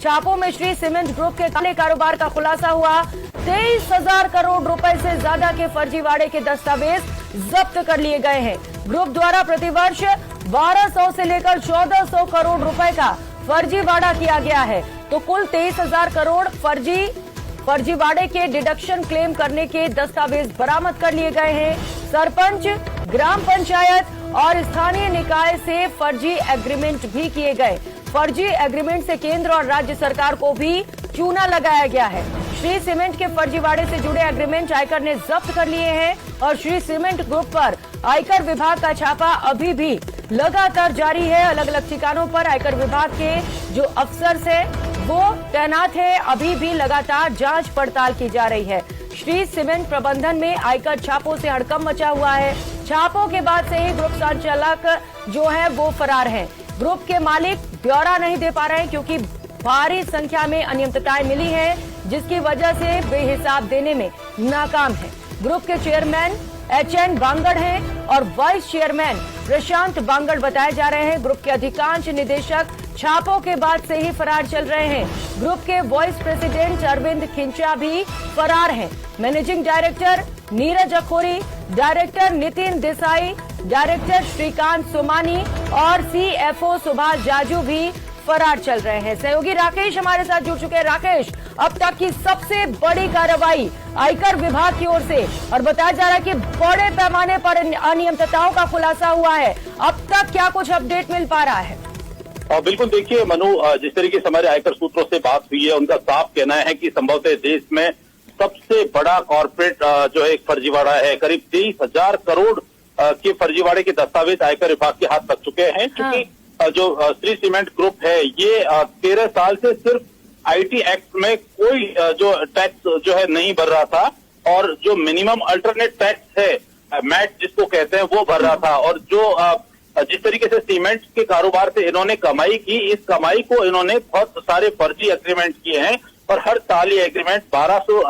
छापों में Shri cement group के काले कारोबार का खुलासा हुआ। 23,000 करोड़ रुपए से ज्यादा के फर्जीवाड़े के दस्तावेज जब्त कर लिए गए हैं। ग्रुप द्वारा प्रतिवर्ष 1200 से लेकर 1400 करोड़ रुपए का फर्जीवाड़ा किया गया है। तो कुल 23,000 करोड़ फर्जीवाड़े के डिडक्शन क्लेम करने के दस्तावेज बरामद कर लिए गए हैं। सरपंच, ग्राम पंचायत और स्थानीय निकाय से फर्जी एग्रीमेंट भी किए गए। फर्जी एग्रीमेंट से केंद्र और राज्य सरकार को भी चूना लगाया गया है। श्री सीमेंट के फर्जीवाड़े से जुड़े एग्रीमेंट आयकर ने जब्त कर लिए हैं और श्री सीमेंट ग्रुप पर आयकर विभाग का छापा अभी भी लगातार जारी है। अलग अलग ठिकानों पर आयकर विभाग के जो अफसर है वो तैनात है। अभी भी लगातार जांच पड़ताल की जा रही है। श्री सीमेंट प्रबंधन में आयकर छापों से हड़कंप मचा हुआ है। छापों के बाद से ही ग्रुप संचालक जो है वो फरार है। ग्रुप के मालिक ब्यौरा नहीं दे पा रहे हैं क्योंकि भारी संख्या में अनियमितताएं मिली है, जिसकी वजह से बेहिसाब देने में नाकाम है। ग्रुप के चेयरमैन HN बांगड़ हैं और वाइस चेयरमैन प्रशांत बांगड़ बताए जा रहे हैं। ग्रुप के अधिकांश निदेशक छापों के बाद से ही फरार चल रहे हैं। ग्रुप के वाइस प्रेसिडेंट अरविंद खिंचा भी फरार हैं। Managing director Neeraj Akhouri, director Nitin Desai, director Shrikant Somani और CFO सुभाष जाजू भी फरार चल रहे हैं। सहयोगी राकेश हमारे साथ जुड़ चुके हैं। राकेश, अब तक की सबसे बड़ी कार्रवाई आयकर विभाग की ओर से और बताया जा रहा है कि बड़े पैमाने पर अनियमितताओं का खुलासा हुआ है। अब तक क्या कुछ अपडेट मिल पा रहा है? बिल्कुल, देखिए मनु, जिस तरीके से हमारे आयकर सूत्रों से बात हुई है, उनका साफ कहना है कि संभवतः देश में सबसे बड़ा कॉर्पोरेट जो है एक फर्जीवाड़ा है। करीब 23,000 करोड़ के फर्जीवाड़े के दस्तावेज आयकर विभाग के हाथ लग चुके हैं। क्योंकि जो श्री सीमेंट ग्रुप है ये 13 साल से सिर्फ IT एक्ट में कोई जो टैक्स जो है नहीं भर रहा था और जो मिनिमम अल्टरनेट टैक्स है मैट जिसको कहते हैं वो भर रहा था। और जो जिस तरीके से सीमेंट के कारोबार से इन्होंने कमाई की, इस कमाई को इन्होंने बहुत सारे फर्जी एग्रीमेंट किए हैं और हर साल ये एग्रीमेंट 1200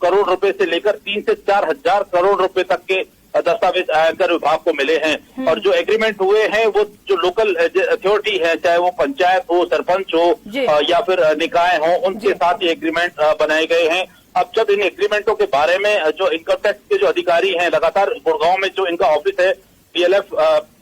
करोड़ रुपए से लेकर 3 से 4 हजार करोड़ रुपए तक के दस्तावेज आयकर विभाग को मिले हैं। और जो एग्रीमेंट हुए हैं वो जो लोकल अथॉरिटी है, चाहे वो पंचायत हो, सरपंच हो या फिर निकाय हो, उनके साथ ये एग्रीमेंट बनाए गए हैं। अब जब इन एग्रीमेंटों के बारे में जो इनकम टैक्स के जो अधिकारी हैं, लगातार गुड़गांव में जो इनका ऑफिस है DLF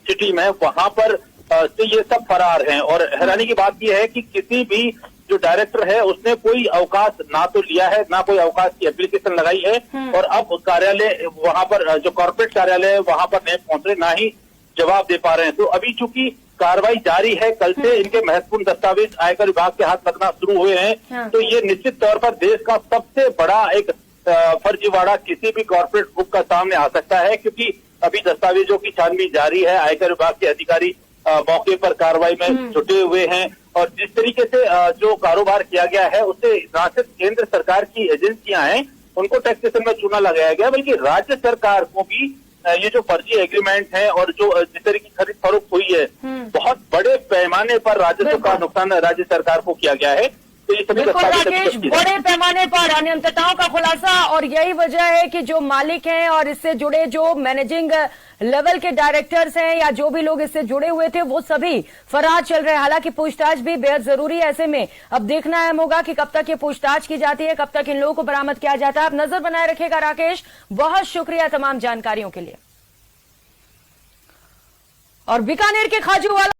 सिटी में, वहां पर से ये सब फरार हैं। और हैरानी की बात यह है कि किसी भी जो डायरेक्टर है उसने कोई अवकाश ना तो लिया है, ना कोई अवकाश की एप्लीकेशन लगाई है। और अब कार्यालय वहां पर जो कॉर्पोरेट कार्यालय है वहां पर नहीं पहुंच रहे, ना ही जवाब दे पा रहे हैं। तो अभी चूंकि कार्रवाई जारी है, कल से इनके महत्वपूर्ण दस्तावेज आयकर विभाग के हाथ लगना शुरू हुए हैं। तो ये निश्चित तौर पर देश का सबसे बड़ा एक फर्जीवाड़ा किसी भी कॉर्पोरेट ग्रुप का सामने आ सकता है। क्योंकि अभी दस्तावेजों की छानबीन जारी है, आयकर विभाग के अधिकारी मौके पर कार्रवाई में जुटे हुए हैं। और जिस तरीके से जो कारोबार किया गया है उससे ना सिर्फ केंद्र सरकार की एजेंसियां हैं उनको टैक्सेशन में चूना लगाया गया, बल्कि राज्य सरकार को भी ये जो फर्जी एग्रीमेंट है और जो जिस तरह की खरीद फरोख्त हुई है, बहुत बड़े पैमाने पर राजस्व का नुकसान राज्य सरकार को किया गया है। तो ये सभी राकेश, बड़े पैमाने पर अनियमितताओं का खुलासा, और यही वजह है कि जो मालिक हैं और इससे जुड़े जो मैनेजिंग लेवल के डायरेक्टर्स हैं या जो भी लोग इससे जुड़े हुए थे वो सभी फरार चल रहे हैं। हालांकि पूछताछ भी बेहद जरूरी है। ऐसे में अब देखना अहम होगा कि कब तक ये पूछताछ की जाती है, कब तक इन लोगों को बरामद किया जाता है। आप नजर बनाए रखिएगा राकेश, बहुत शुक्रिया तमाम जानकारियों के लिए। और बीकानेर के खाजूवाला